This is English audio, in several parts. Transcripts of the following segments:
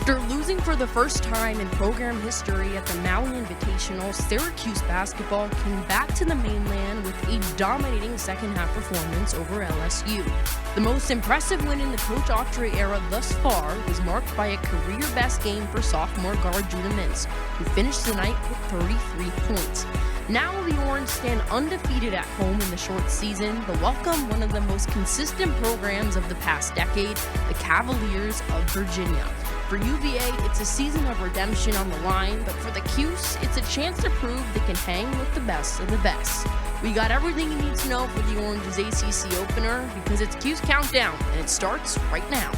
After losing for the first time in program history at the Maui Invitational, Syracuse basketball came back to the mainland with a dominating second-half performance over LSU. The most impressive win in the Coach Autry era thus far was marked by a career-best game for sophomore guard Judah Mintz, who finished the night with 33 points. Now the Orange stand undefeated at home in the short season, but welcome one of the most consistent programs of the past decade, the Cavaliers of Virginia. For UVA, it's a season of redemption on the line, but for the Cuse, it's a chance to prove they can hang with the best of the best. We got everything you need to know for the Orange's ACC opener because it's Cuse Countdown, and it starts right now.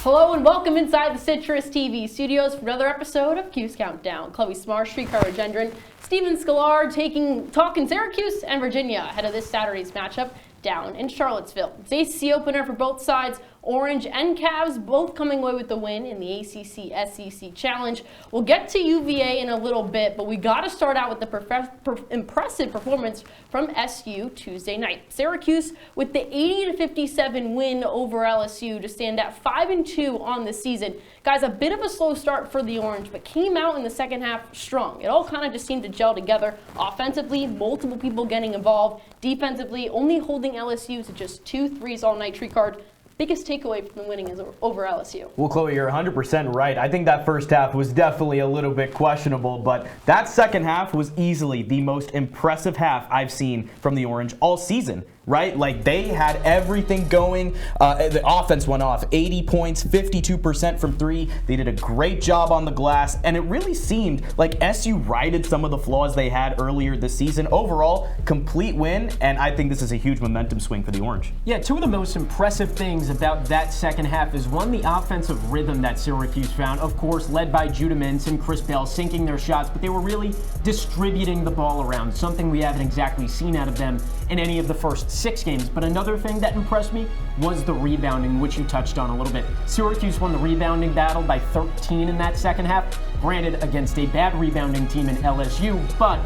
Hello and welcome inside the CitrusTV studios for another episode of Cuse Countdown. Chloe Smarz, Srikar, Rajendran, Sklar talking Syracuse and Virginia ahead of this Saturday's matchup down in Charlottesville. It's ACC opener for both sides. Orange and Cavs both coming away with the win in the ACC-SEC Challenge. We'll get to UVA in a little bit, but we got to start out with the impressive performance from SU Tuesday night. Syracuse with the 80-57 win over LSU to stand at 5-2 on the season. Guys, a bit of a slow start for the Orange, but came out in the second half strong. It all kind of just seemed to gel together. Offensively, multiple people getting involved. Defensively, only holding LSU to just 2 threes all night. Srikar, biggest takeaway from the winning is over LSU. Well, Chloe, you're 100% right. I think that first half was definitely a little bit questionable, but that second half was easily the most impressive half I've seen from the Orange all season. Right? Like, they had everything going. The offense went off. 80 points, 52% from three. They did a great job on the glass, and it really seemed like SU righted some of the flaws they had earlier this season. Overall, complete win, and I think this is a huge momentum swing for the Orange. Yeah, two of the most impressive things about that second half is, one, the offensive rhythm that Syracuse found, of course, led by Judah Mintz and Chris Bell sinking their shots, but they were really distributing the ball around, something we haven't exactly seen out of them in any of the first 6 games. But another thing that impressed me was the rebounding, which you touched on a little bit. Syracuse won the rebounding battle by 13 in that second half, granted against a bad rebounding team in LSU, but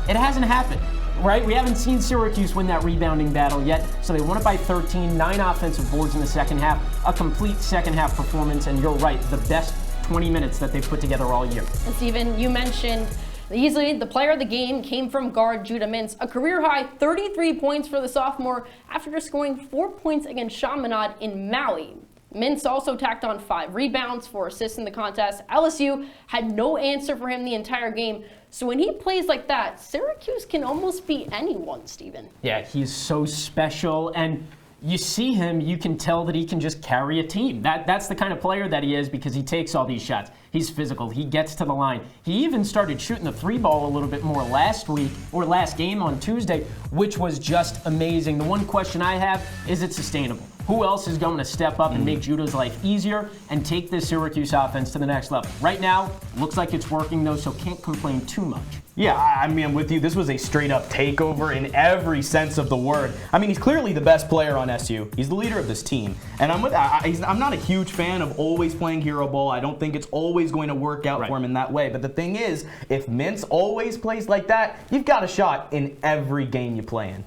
it hasn't happened, right? We haven't seen Syracuse win that rebounding battle yet, so they won it by 13, 9 offensive boards in the second half, a complete second half performance, and you're right, the best 20 minutes that they've put together all year. And Steven, you mentioned easily the player of the game came from guard Judah Mintz, a career-high 33 points for the sophomore after just scoring 4 points against Chaminade in Maui. Mintz also tacked on 5 rebounds, 4 assists in the contest. LSU had no answer for him the entire game. So when he plays like that, Syracuse can almost beat anyone, Steven. Yeah, he's so special, and you see him, you can tell that he can just carry a team. That's the kind of player that he is because he takes all these shots. He's physical. He gets to the line. He even started shooting the 3-ball a little bit more last week or last game on Tuesday, which was just amazing. The one question I have is, it sustainable? Who else is going to step up and make Judah's life easier and take this Syracuse offense to the next level? Right now, looks like it's working though, so can't complain too much. Yeah, I mean, I'm with you. This was a straight-up takeover in every sense of the word. I mean, he's clearly the best player on SU. He's the leader of this team. And I'm not a huge fan of always playing hero ball. I don't think it's always going to work out for him in that way. But the thing is, if Mintz always plays like that, you've got a shot in every game you play in.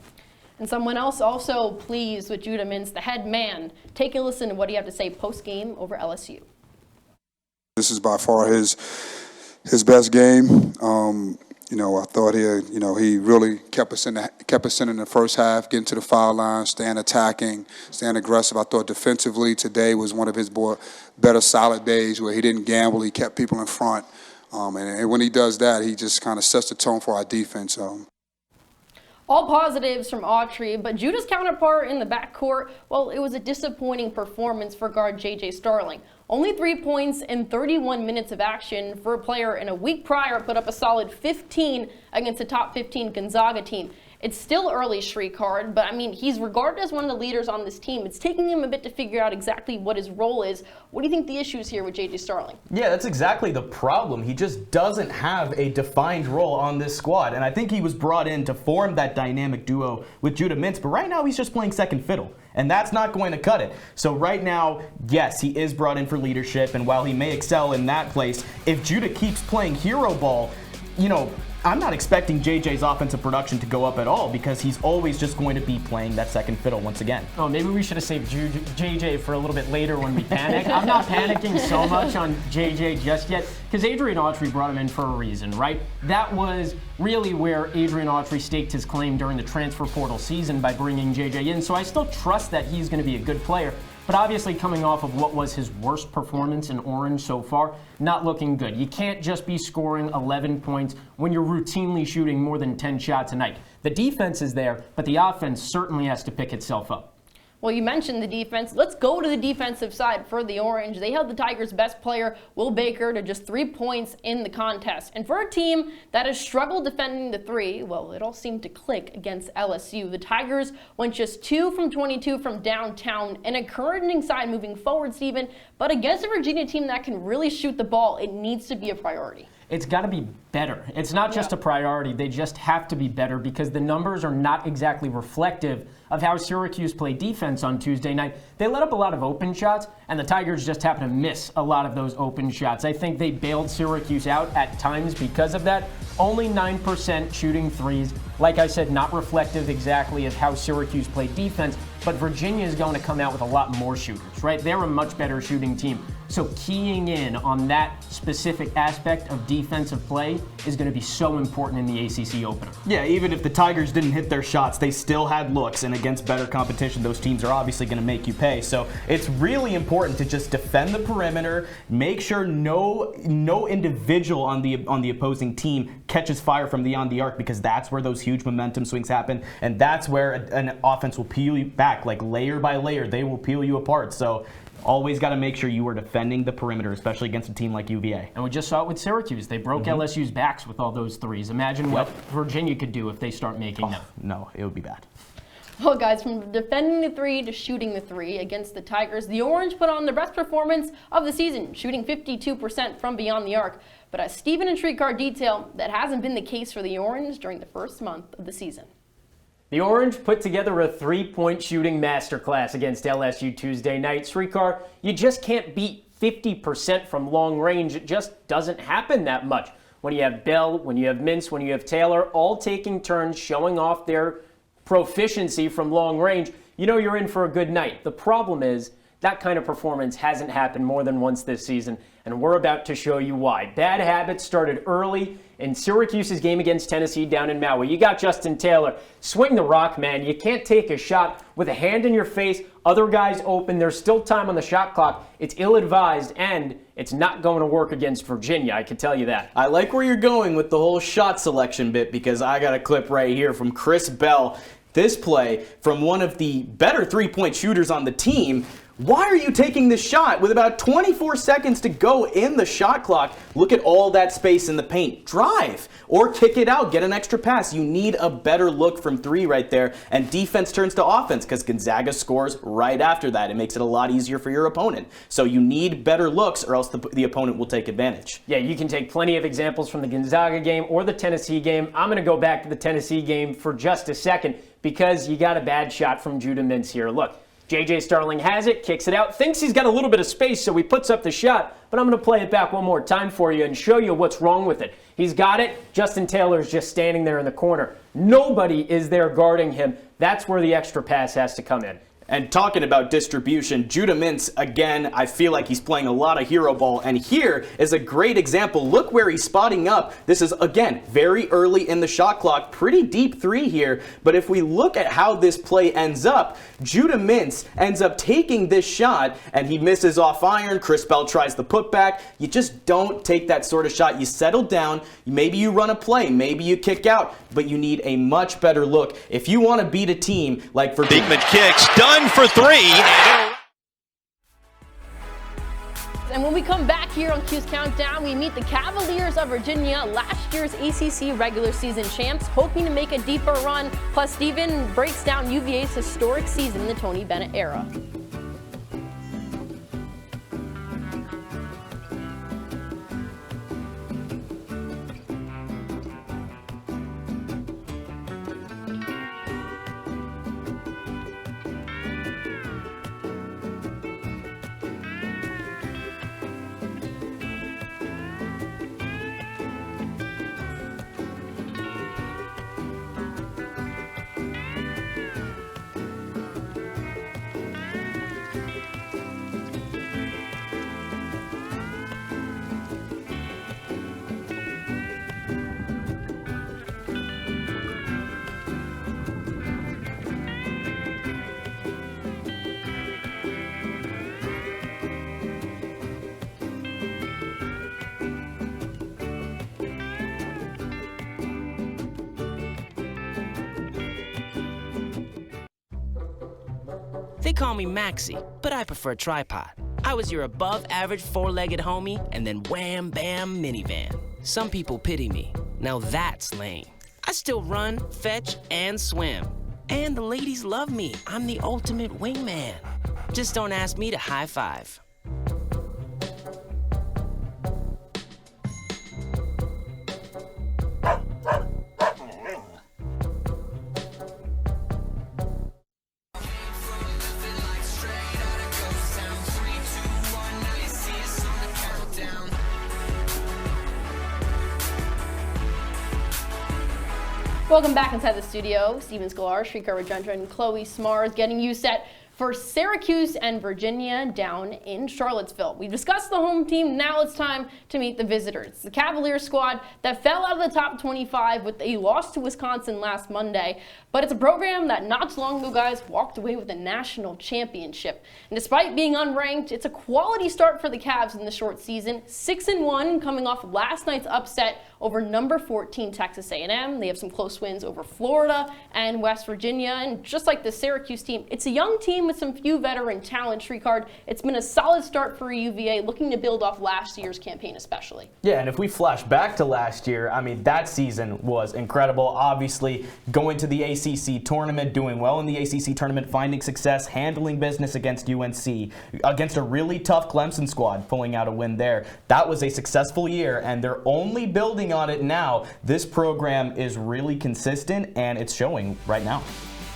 And someone else also pleased with Judah Mintz, the head man. Take a listen to what he had to say post-game over LSU. This is by far his best game. I thought he really kept us in the first half, getting to the foul line, staying attacking, staying aggressive. I thought defensively today was one of his better solid days where he didn't gamble. He kept people in front. And when he does that, he just kind of sets the tone for our defense. All positives from Autry, but Judah's counterpart in the backcourt, well, it was a disappointing performance for guard J.J. Starling. Only 3 points in 31 minutes of action for a player in a week prior put up a solid 15 against a top 15 Gonzaga team. It's still early, Srikar, but I mean, he's regarded as one of the leaders on this team. It's taking him a bit to figure out exactly what his role is. What do you think the issue is here with J.J. Starling? Yeah, that's exactly the problem. He just doesn't have a defined role on this squad, and I think he was brought in to form that dynamic duo with Judah Mintz, but right now he's just playing second fiddle, and that's not going to cut it. So right now, yes, he is brought in for leadership, and while he may excel in that place, if Judah keeps playing hero ball, you know, I'm not expecting JJ's offensive production to go up at all because he's always just going to be playing that second fiddle once again. Oh, maybe we should have saved JJ for a little bit later when we panic. I'm not panicking so much on JJ just yet because Adrian Autry brought him in for a reason, right? That was really where Adrian Autry staked his claim during the transfer portal season by bringing JJ in. So I still trust that he's going to be a good player. But obviously coming off of what was his worst performance in Orange so far, not looking good. You can't just be scoring 11 points when you're routinely shooting more than 10 shots a night. The defense is there, but the offense certainly has to pick itself up. Well, you mentioned the defense. Let's go to the defensive side for the Orange. They held the Tigers' best player, Will Baker, to just 3 points in the contest. And for a team that has struggled defending the three, well, it all seemed to click against LSU. The Tigers went just 2 from 22 from downtown, an encouraging side moving forward, Stephen. But against a Virginia team that can really shoot the ball, it needs to be a priority. It's got to be better. It's not just a priority. They just have to be better because the numbers are not exactly reflective of how Syracuse played defense on Tuesday night. They let up a lot of open shots, and the Tigers just happen to miss a lot of those open shots. I think they bailed Syracuse out at times because of that. Only 9% shooting threes. Like I said, not reflective exactly of how Syracuse played defense, but Virginia is going to come out with a lot more shooters, right? They're a much better shooting team. So keying in on that specific aspect of defensive play is going to be so important in the ACC opener. Yeah, even if the Tigers didn't hit their shots, they still had looks, and against better competition, those teams are obviously going to make you pay. So it's really important to just defend the perimeter, make sure no individual on the opposing team catches fire from beyond the arc, because that's where those huge momentum swings happen, and that's where an offense will peel you back, like layer by layer. They will peel you apart. So always got to make sure you are defending the perimeter, especially against a team like UVA. And we just saw it with Syracuse. They broke LSU's backs with all those threes. Imagine what Virginia could do if they start making them. No, it would be bad. Well, guys, from defending the three to shooting the three against the Tigers, the Orange put on the best performance of the season, shooting 52% from beyond the arc. But as Stephen and Srikar detail, that hasn't been the case for the Orange during the first month of the season. The Orange put together a three-point shooting masterclass against LSU Tuesday night. Srikar, you just can't beat 50% from long range. It just doesn't happen that much. When you have Bell, when you have Mintz, when you have Taylor, all taking turns showing off their proficiency from long range, you know you're in for a good night. The problem is that kind of performance hasn't happened more than once this season, and we're about to show you why. Bad habits started early in Syracuse's game against Tennessee down in Maui. You got Justin Taylor. Swing the rock, man. You can't take a shot with a hand in your face, other guys open. There's still time on the shot clock. It's ill-advised, and it's not going to work against Virginia, I can tell you that. I like where you're going with the whole shot selection bit, because I got a clip right here from Chris Bell. This play from one of the better three-point shooters on the team. Why are you taking this shot with about 24 seconds to go in the shot clock? Look at all that space in the paint. Drive or kick it out. Get an extra pass. You need a better look from three right there. And defense turns to offense because Gonzaga scores right after that. It makes it a lot easier for your opponent. So you need better looks or else the opponent will take advantage. Yeah, you can take plenty of examples from the Gonzaga game or the Tennessee game. I'm going to go back to the Tennessee game for just a second because you got a bad shot from Judah Mintz here. Look. J.J. Starling has it, kicks it out, thinks he's got a little bit of space, so he puts up the shot. But I'm going to play it back one more time for you and show you what's wrong with it. He's got it. Justin Taylor's just standing there in the corner. Nobody is there guarding him. That's where the extra pass has to come in. And talking about distribution, Judah Mintz, again, I feel like he's playing a lot of hero ball. And here is a great example. Look where he's spotting up. This is, again, very early in the shot clock. Pretty deep three here. But if we look at how this play ends up, Judah Mintz ends up taking this shot, and he misses off iron. Chris Bell tries the putback. You just don't take that sort of shot. You settle down. Maybe you run a play. Maybe you kick out. But you need a much better look. If you want to beat a team like Virginia. Beekman kicks, done for three. And when we come back here on Cuse Countdown, we meet the Cavaliers of Virginia, last year's ACC regular season champs, hoping to make a deeper run. Plus, Steven breaks down UVA's historic season in the Tony Bennett era. They call me Maxie, but I prefer tripod. I was your above-average four-legged homie, and then wham, bam, minivan. Some people pity me. Now that's lame. I still run, fetch, and swim. And the ladies love me. I'm the ultimate wingman. Just don't ask me to high five. Welcome back inside the studio. Steven Sklar, Srikar, Rajendran, and Chloe Smarz getting you set for Syracuse and Virginia down in Charlottesville. We've discussed the home team. Now it's time to meet the visitors. The Cavaliers squad that fell out of the top 25 with a loss to Wisconsin last Monday. But it's a program that not too long ago, guys, walked away with a national championship. And despite being unranked, it's a quality start for the Cavs in the short season. 6-1 coming off last night's upset over number 14 Texas A&M. They have some close wins over Florida and West Virginia. And just like the Syracuse team, it's a young team with some few veteran talent. Srikar, it's been a solid start for UVA, looking to build off last year's campaign especially. Yeah, and if we flash back to last year, I mean, that season was incredible. Obviously, going to the ACC tournament, doing well in the ACC tournament, finding success, handling business against UNC, against a really tough Clemson squad, pulling out a win there. That was a successful year, and they're only building on it now. This program is really consistent, and it's showing right now.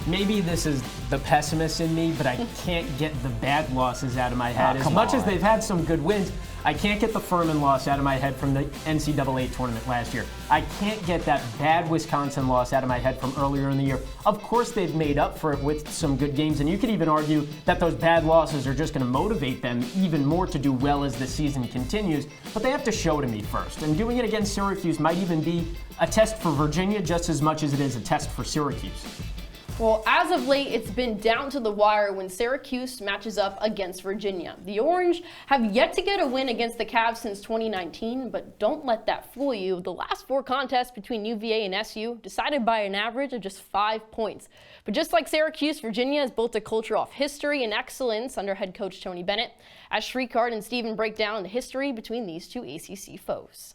Maybe this is the pessimist in me, but I can't get the bad losses out of my head. As much as they've had some good wins, I can't get the Furman loss out of my head from the NCAA tournament last year. I can't get that bad Wisconsin loss out of my head from earlier in the year. Of course, they've made up for it with some good games, and you could even argue that those bad losses are just going to motivate them even more to do well as the season continues. But they have to show to me first, and doing it against Syracuse might even be a test for Virginia just as much as it is a test for Syracuse. Well, as of late, it's been down to the wire when Syracuse matches up against Virginia. The Orange have yet to get a win against the Cavs since 2019, but don't let that fool you. The last 4 contests between UVA and SU decided by an average of just 5 points. But just like Syracuse, Virginia has built a culture off history and excellence under head coach Tony Bennett, as Srikar and Steven break down the history between these two ACC foes.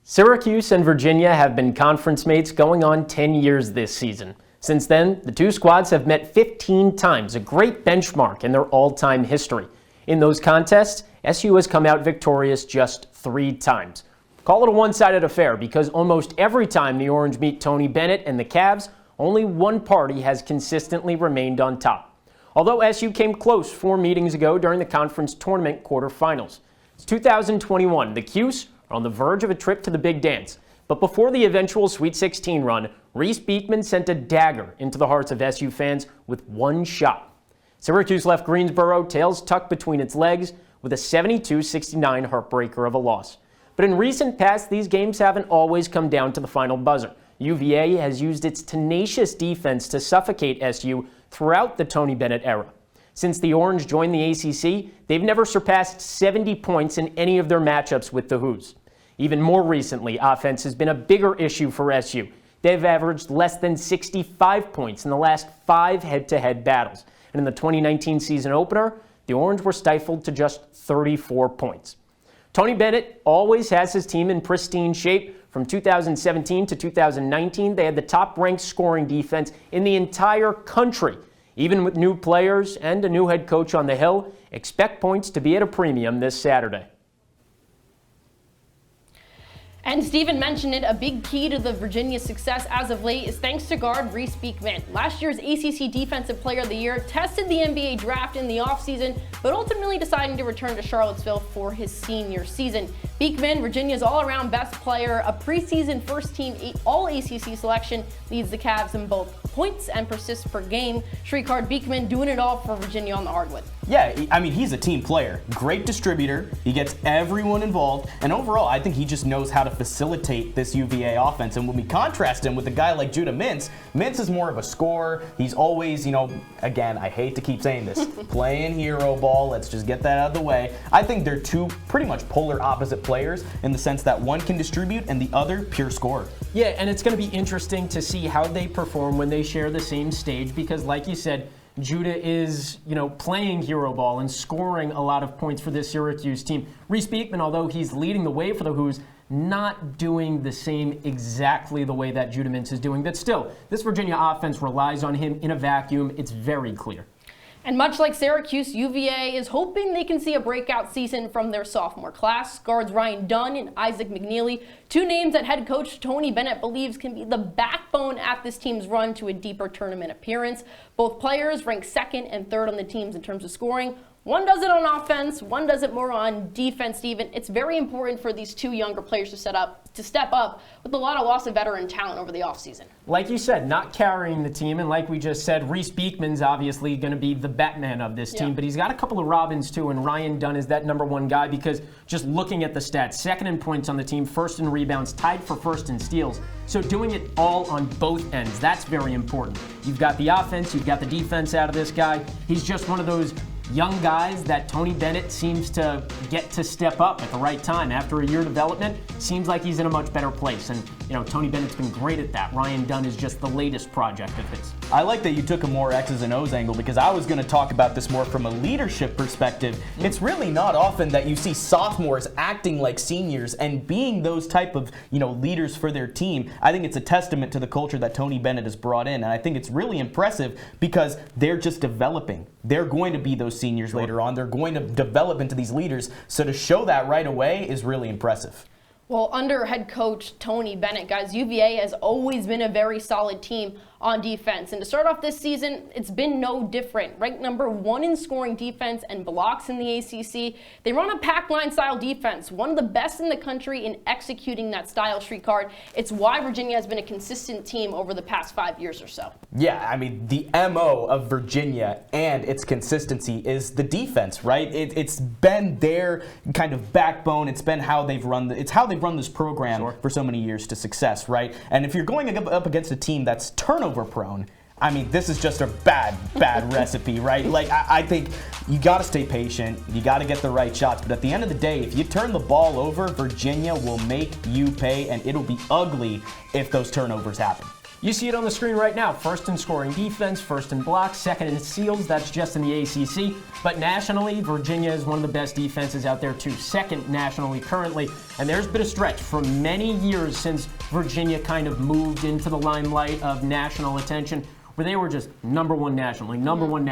Syracuse and Virginia have been conference mates going on 10 years this season. Since then, the two squads have met 15 times, a great benchmark in their all-time history. In those contests, SU has come out victorious just 3 times. Call it a one-sided affair because almost every time the Orange meet Tony Bennett and the Cavs, only one party has consistently remained on top. Although SU came close 4 meetings ago during the conference tournament quarterfinals. It's 2021. The Cuse are on the verge of a trip to the Big Dance. But before the eventual Sweet 16 run, Reese Beekman sent a dagger into the hearts of SU fans with one shot. Syracuse left Greensboro tails tucked between its legs with a 72-69 heartbreaker of a loss. But in recent past, these games haven't always come down to the final buzzer. UVA has used its tenacious defense to suffocate SU throughout the Tony Bennett era. Since the Orange joined the ACC, they've never surpassed 70 points in any of their matchups with the Hoos. Even more recently, offense has been a bigger issue for SU. They've averaged less than 65 points in the last 5 head-to-head battles. And in the 2019 season opener, the Orange were stifled to just 34 points. Tony Bennett always has his team in pristine shape. From 2017 to 2019, they had the top-ranked scoring defense in the entire country. Even with new players and a new head coach on the hill, expect points to be at a premium this Saturday. And Steven mentioned it, a big key to the Virginia success as of late is thanks to guard Reese Beekman. Last year's ACC Defensive Player of the Year tested the NBA draft in the offseason, but ultimately deciding to return to Charlottesville for his senior season. Beekman, Virginia's all-around best player, a preseason first-team All-ACC selection, leads the Cavs in both points and assists per game. Srikar Beekman doing it all for Virginia on the hardwood. Yeah, I mean, he's a team player. Great distributor. He gets everyone involved. And overall, I think he just knows how to facilitate this UVA offense. And when we contrast him with a guy like Judah Mintz, Mintz is more of a scorer. He's always, again, I hate to keep saying this, playing hero ball. Let's just get that out of the way. I think they're two pretty much polar opposite players in the sense that one can distribute and the other pure scorer. Yeah, and it's going to be interesting to see how they perform when they share the same stage because, like you said, Judah is, playing hero ball and scoring a lot of points for this Syracuse team. Reese Beekman, although he's leading the way for the Hoos, not doing the same exactly the way that Judah Mintz is doing. But still, this Virginia offense relies on him in a vacuum. It's very clear. And much like Syracuse, UVA is hoping they can see a breakout season from their sophomore class. Guards Ryan Dunn and Isaac McNeely, two names that head coach Tony Bennett believes can be the backbone at this team's run to a deeper tournament appearance. Both players rank second and third on the teams in terms of scoring. One does it on offense, one does it more on defense, Steven. It's very important for these two younger players to step up with a lot of loss of veteran talent over the offseason. Like you said, not carrying the team, and like we just said, Reese Beekman's obviously going to be the Batman of this team, but he's got a couple of Robins too, and Ryan Dunn is that number one guy because just looking at the stats, second in points on the team, first in rebounds, tied for first in steals. So doing it all on both ends, that's very important. You've got the offense, you've got the defense out of this guy. He's just one of those young guys that Tony Bennett seems to get to step up at the right time. After a year of development, seems like he's in a much better place. And, Tony Bennett's been great at that. Ryan Dunn is just the latest project of his. I like that you took a more X's and O's angle because I was going to talk about this more from a leadership perspective. It's really not often that you see sophomores acting like seniors and being those type of, leaders for their team. I think it's a testament to the culture that Tony Bennett has brought in. And I think it's really impressive because they're just developing. They're going to be those seniors later on. They're going to develop into these leaders. So to show that right away is really impressive. Well, under head coach Tony Bennett, guys, UVA has always been a very solid team on defense. And to start off this season, it's been no different. Ranked number one in scoring defense and blocks in the ACC. They run a pack line style defense, one of the best in the country in executing that style, Srikar. It's why Virginia has been a consistent team over the past 5 years or so. Yeah, I mean, the MO of Virginia and its consistency is the defense, right? It's been their kind of backbone. It's been how they've run this program for so many years to success, right? And if you're going up against a team that's turnover prone, I mean, this is just a bad recipe, right? Like, I think you got to stay patient. You got to get the right shots. But at the end of the day, if you turn the ball over, Virginia will make you pay, and it'll be ugly if those turnovers happen. You see it on the screen right now. First in scoring defense, first in blocks, second in steals. That's just in the ACC. But nationally, Virginia is one of the best defenses out there too. Second nationally currently. And there's been a stretch for many years since Virginia kind of moved into the limelight of national attention where they were just number one nationally, number one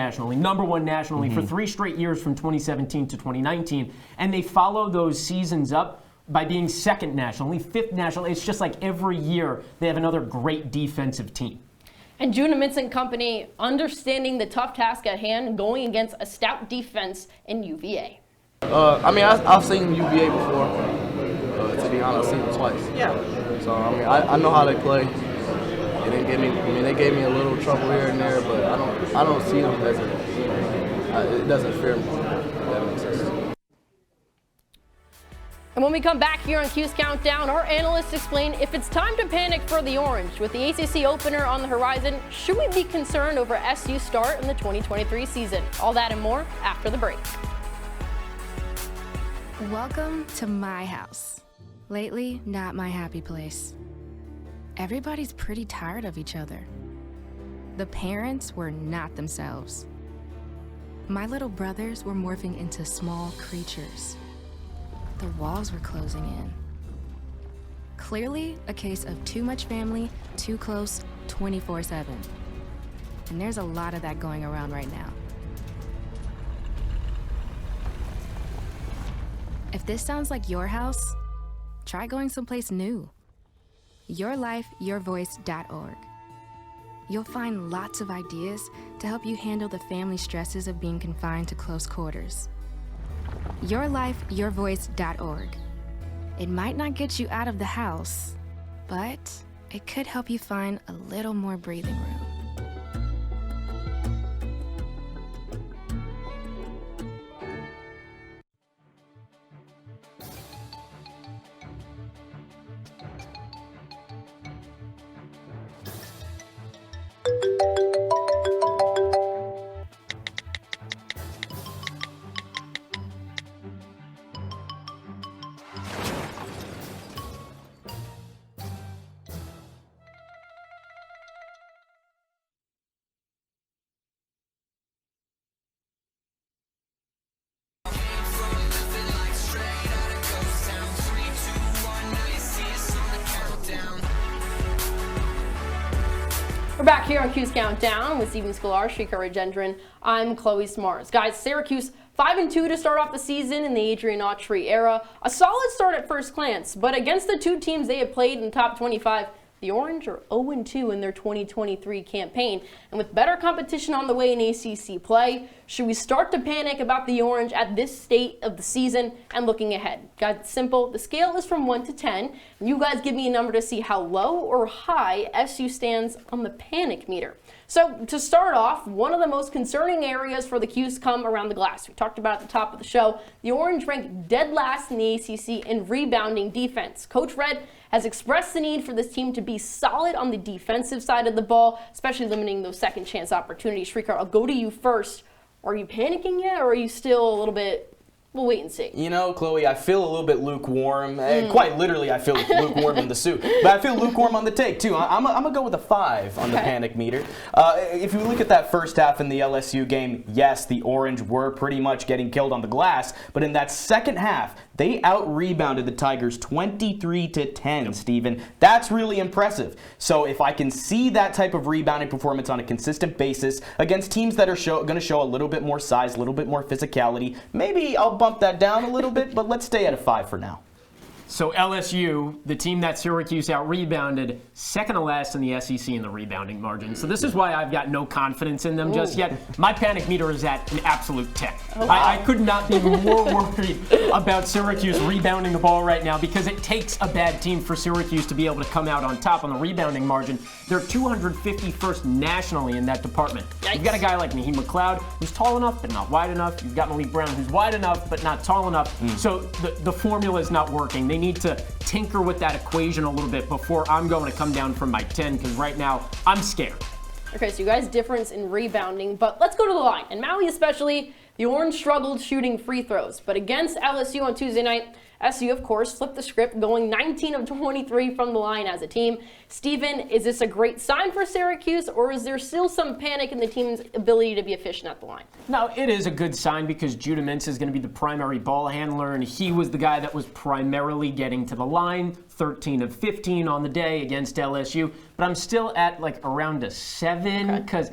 nationally for 3 straight years from 2017 to 2019. And they follow those seasons up by being second nationally, fifth nationally. It's just like every year they have another great defensive team. And Judah Mintz and company understanding the tough task at hand, going against a stout defense in UVA. I've seen UVA before. To be honest, I've seen them twice. Yeah. So I know how they play. They gave me a little trouble here and there, but I don't see them as it doesn't fear me. If that makes sense. And when we come back here on Cuse Countdown, our analysts explain if it's time to panic for the Orange. With the ACC opener on the horizon, should we be concerned over SU's start in the 2023 season? All that and more after the break. Welcome to my house. Lately, not my happy place. Everybody's pretty tired of each other. The parents were not themselves. my little brothers were morphing into small creatures. The walls were closing in. Clearly a case of too much family, too close, 24/7. And there's a lot of that going around right now. If this sounds like your house, try going someplace new. YourLifeYourVoice.org. You'll find lots of ideas to help you handle the family stresses of being confined to close quarters. YourLifeYourVoice.org. It might not get you out of the house, but it could help you find a little more breathing room. We're back here on Cuse Countdown with Steven Sklar, Srikar, Rajendran. I'm Chloe Smarz. Guys, Syracuse 5-2 to start off the season in the Adrian Autry era. A solid start at first glance, but against the two teams they have played in the top 25, the Orange are 0-2 in their 2023 campaign. And with better competition on the way in ACC play, should we start to panic about the Orange at this state of the season and looking ahead? Guys, it's simple. The scale is from 1 to 10. And you guys give me a number to see how low or high SU stands on the panic meter. So to start off, one of the most concerning areas for the Cuse come around the glass. We talked about at the top of the show. The Orange ranked dead last in the ACC in rebounding defense. Coach Red has expressed the need for this team to be solid on the defensive side of the ball, especially limiting those second chance opportunities. Srikar, I'll go to you first. Are you panicking yet, or are you still a little bit, we'll wait and see? You know, Chloe, I feel a little bit lukewarm. Quite literally, I feel lukewarm in the suit. But I feel lukewarm on the take, too. I'm going to go with a 5 on the panic meter. If you look at that first half in the LSU game, yes, the Orange were pretty much getting killed on the glass. But in that second half, they out-rebounded the Tigers 23-10, Steven. That's really impressive. So if I can see that type of rebounding performance on a consistent basis against teams that are going to show a little bit more size, a little bit more physicality, maybe I'll bump that down a little bit, but let's stay at a 5 for now. So LSU, the team that Syracuse out-rebounded, second to last in the SEC in the rebounding margin. So this is why I've got no confidence in them just yet. My panic meter is at an absolute 10. Oh, wow. I could not be more worried about Syracuse rebounding the ball right now, because it takes a bad team for Syracuse to be able to come out on top on the rebounding margin. They're 251st nationally in that department. Yikes. You've got a guy like Naheem McLeod who's tall enough but not wide enough. You've got Malik Brown who's wide enough but not tall enough. So the formula is not working. They need to tinker with that equation a little bit before I'm going to come down from my 10, because right now I'm scared. Okay, so you guys difference in rebounding, but let's go to the line. And Maui especially, the Orange struggled shooting free throws. But against LSU on Tuesday night, SU, of course, flipped the script, going 19 of 23 from the line as a team. Steven, is this a great sign for Syracuse, or is there still some panic in the team's ability to be efficient at the line? No, it is a good sign, because Judah Mintz is going to be the primary ball handler, and he was the guy that was primarily getting to the line, 13 of 15 on the day against LSU. But I'm still at like around a 7, because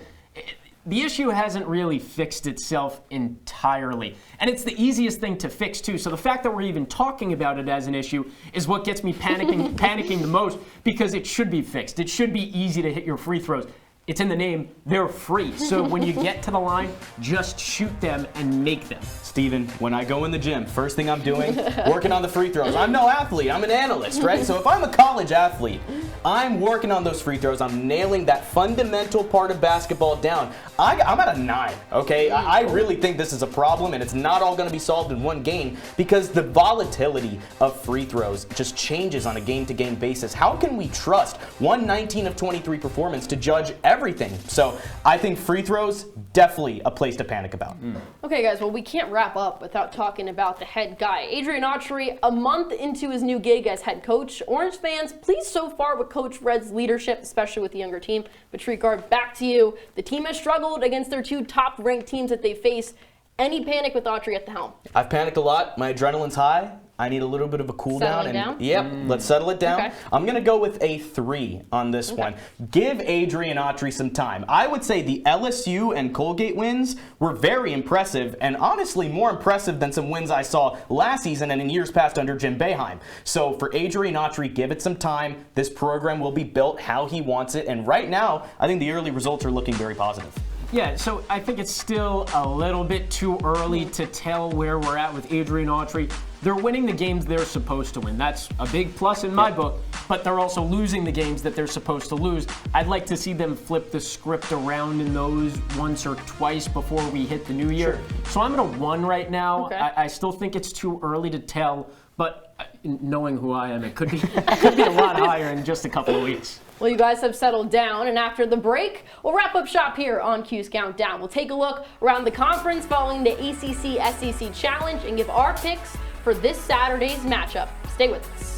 the issue hasn't really fixed itself entirely. And it's the easiest thing to fix, too. So the fact that we're even talking about it as an issue is what gets me panicking the most, because it should be fixed. It should be easy to hit your free throws. It's in the name, they're free. So when you get to the line, just shoot them and make them. Steven, when I go in the gym, first thing I'm doing, working on the free throws. I'm no athlete, I'm an analyst, right? So if I'm a college athlete, I'm working on those free throws. I'm nailing that fundamental part of basketball down. I'm at a 9, okay? I really think this is a problem, and it's not all going to be solved in one game, because the volatility of free throws just changes on a game-to-game basis. How can we trust one 19 of 23 performance to judge every everything. So I think free throws, definitely a place to panic about. Okay, guys, well, we can't wrap up without talking about the head guy. Adrian Autry, a month into his new gig as head coach. Orange fans, pleased so far with Coach Red's leadership, especially with the younger team. But Srikar, back to you. The team has struggled against their 2 top-ranked teams that they face. Any panic with Autry at the helm? I've panicked a lot. My adrenaline's high. I need a little bit of a cool Settling down. down? Yep, let's settle it down. Okay. I'm going to go with a 3 on this one. Give Adrian Autry some time. I would say the LSU and Colgate wins were very impressive, and honestly more impressive than some wins I saw last season and in years past under Jim Boeheim. So for Adrian Autry, give it some time. This program will be built how he wants it, and right now, I think the early results are looking very positive. Yeah, so I think it's still a little bit too early to tell where we're at with Adrian Autry. They're winning the games they're supposed to win. That's a big plus in my book, but they're also losing the games that they're supposed to lose. I'd like to see them flip the script around in those once or twice before we hit the new year. So I'm at a 1 right now. Okay. I still think it's too early to tell, but knowing who I am, it could be a lot higher in just a couple of weeks. Well, you guys have settled down, and after the break, we'll wrap up shop here on Cuse Countdown. We'll take a look around the conference following the ACC-SEC Challenge and give our picks for this Saturday's matchup. Stay with us.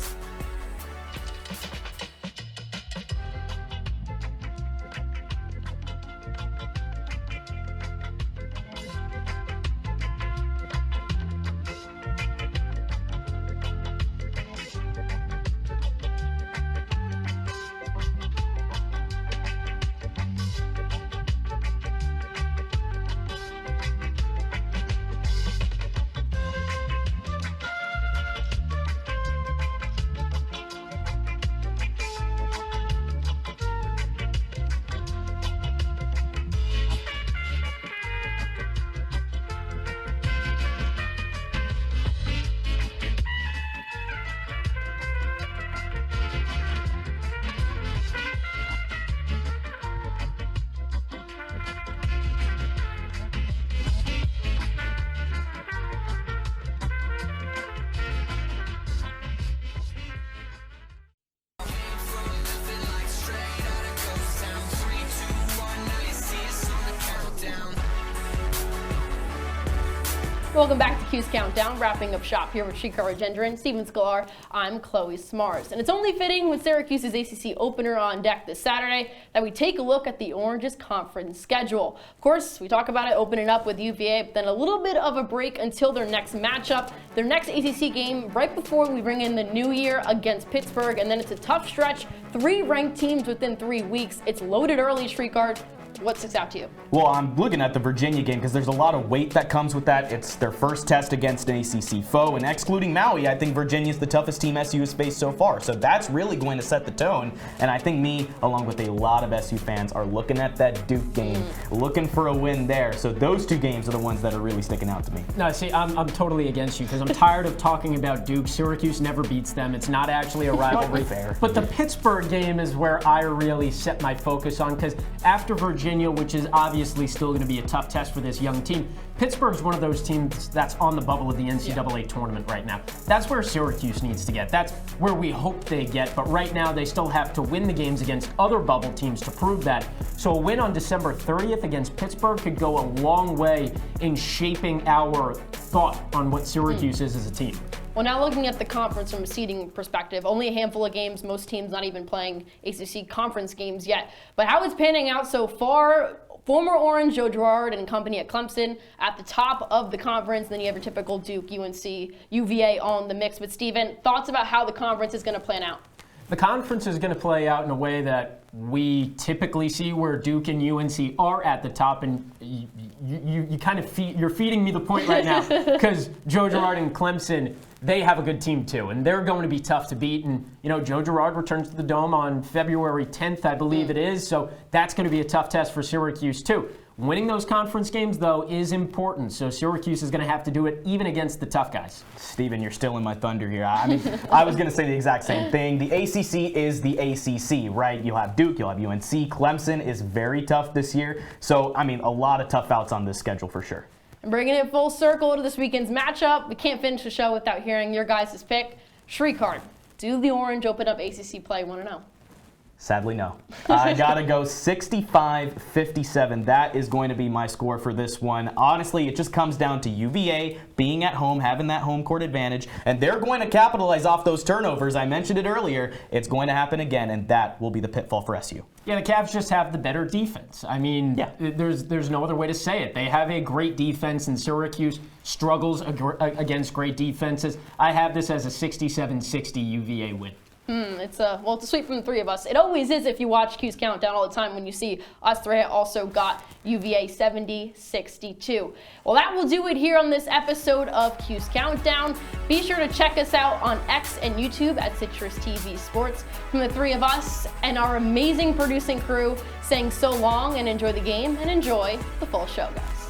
Welcome back to Cuse Countdown, wrapping up shop here with Srikar, Rajendran, Steven Sklar. I'm Chloe Smarz. And it's only fitting with Syracuse's ACC opener on deck this Saturday that we take a look at the Orange's conference schedule. Of course, we talk about it opening up with UVA, but then a little bit of a break until their next matchup, their next ACC game right before we bring in the new year against Pittsburgh. And then it's a tough stretch, 3 ranked teams within 3 weeks. It's loaded early, Srikar. What sticks out to you? Well, I'm looking at the Virginia game because there's a lot of weight that comes with that. It's their first test against an ACC foe, and excluding Maui, I think Virginia's the toughest team SU has faced so far. So that's really going to set the tone, and I think me, along with a lot of SU fans, are looking at that Duke game, looking for a win there. So those 2 games are the ones that are really sticking out to me. No, see, I'm totally against you because I'm tired of talking about Duke. Syracuse never beats them. It's not actually a rivalry. Fair. But the Pittsburgh game is where I really set my focus on because after Virginia, which is obviously still going to be a tough test for this young team, Pittsburgh's one of those teams that's on the bubble of the NCAA tournament right now. That's where Syracuse needs to get. That's where we hope they get. But right now, they still have to win the games against other bubble teams to prove that. So a win on December 30th against Pittsburgh could go a long way in shaping our thought on what Syracuse is as a team. Well, now looking at the conference from a seeding perspective, only a handful of games, most teams not even playing ACC conference games yet. But how it's panning out so far, former Orange Joe Girard and company at Clemson at the top of the conference. Then you have your typical Duke, UNC, UVA all in the mix. But Steven, thoughts about how the conference is going to plan out? The conference is going to play out in a way that we typically see where Duke and UNC are at the top, and you kind of you're feeding me the point right now because Joe Girard and Clemson, they have a good team too, and they're going to be tough to beat. And you know, Joe Girard returns to the Dome on February 10th, I believe it is, so that's going to be a tough test for Syracuse too. Winning those conference games, though, is important, so Syracuse is going to have to do it even against the tough guys. Steven, you're stealing my thunder here. I mean, I was going to say the exact same thing. The ACC is the ACC, right? You'll have Duke, you'll have UNC. Clemson is very tough this year. So, I mean, a lot of tough outs on this schedule for sure. And bringing it full circle to this weekend's matchup, we can't finish the show without hearing your guys' pick. Srikar, do the Orange open up ACC play 1-0? Sadly, no. I gotta go 65-57. That is going to be my score for this one. Honestly, it just comes down to UVA being at home, having that home court advantage, and they're going to capitalize off those turnovers. I mentioned it earlier. It's going to happen again, and that will be the pitfall for SU. Yeah, the Cavs just have the better defense. I mean, Yeah. there's no other way to say it. They have a great defense, and Syracuse struggles against great defenses. I have this as a 67-60 UVA win. It's a sweep from the three of us. It always is if you watch Cuse Countdown all the time when you see us three also got UVA 70-62. Well, that will do it here on this episode of Cuse Countdown. Be sure to check us out on X and YouTube at CitrusTV Sports. From the three of us and our amazing producing crew saying so long and enjoy the game and enjoy the full show, guys.